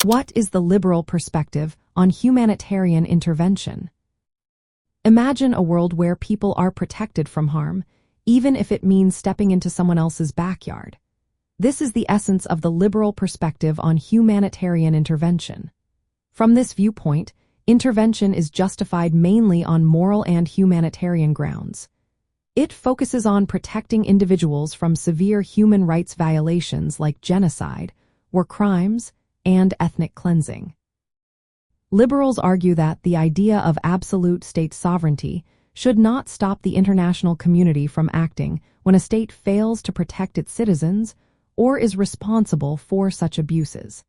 What is the liberal perspective on humanitarian intervention? Imagine a world where people are protected from harm, even if it means stepping into someone else's backyard. This is the essence of the liberal perspective on humanitarian intervention. From this viewpoint, intervention is justified mainly on moral and humanitarian grounds. It focuses on protecting individuals from severe human rights violations like genocide, war crimes, and ethnic cleansing. Liberals argue that the idea of absolute state sovereignty should not stop the international community from acting when a state fails to protect its citizens or is responsible for such abuses.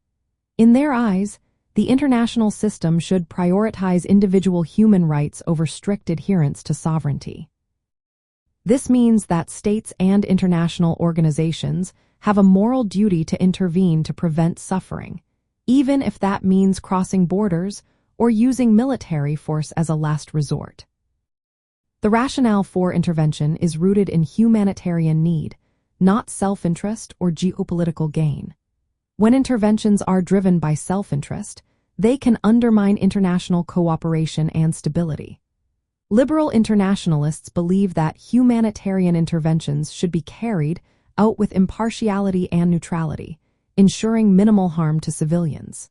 In their eyes, the international system should prioritize individual human rights over strict adherence to sovereignty. This means that states and international organizations have a moral duty to intervene to prevent suffering, even if that means crossing borders or using military force as a last resort. The rationale for intervention is rooted in humanitarian need, not self-interest or geopolitical gain. When interventions are driven by self-interest, they can undermine international cooperation and stability. Liberal internationalists believe that humanitarian interventions should be carried out with impartiality and neutrality, ensuring minimal harm to civilians.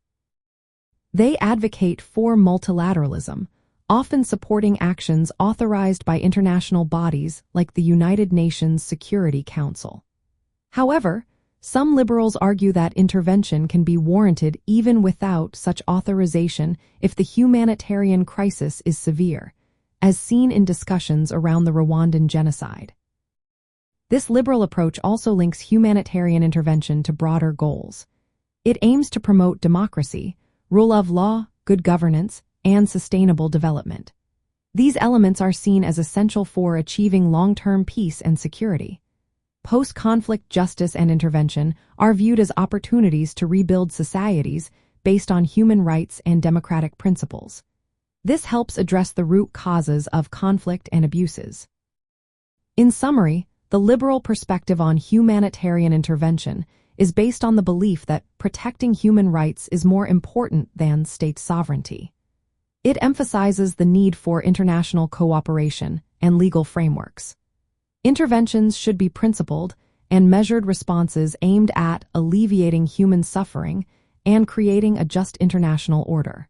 They advocate for multilateralism, often supporting actions authorized by international bodies like the United Nations Security Council. However, some liberals argue that intervention can be warranted even without such authorization if the humanitarian crisis is severe, as seen in discussions around the Rwandan genocide. This liberal approach also links humanitarian intervention to broader goals. It aims to promote democracy, rule of law, good governance, and sustainable development. These elements are seen as essential for achieving long-term peace and security. Post-conflict justice and intervention are viewed as opportunities to rebuild societies based on human rights and democratic principles. This helps address the root causes of conflict and abuses. In summary, the liberal perspective on humanitarian intervention is based on the belief that protecting human rights is more important than state sovereignty. It emphasizes the need for international cooperation and legal frameworks. Interventions should be principled and measured responses aimed at alleviating human suffering and creating a just international order.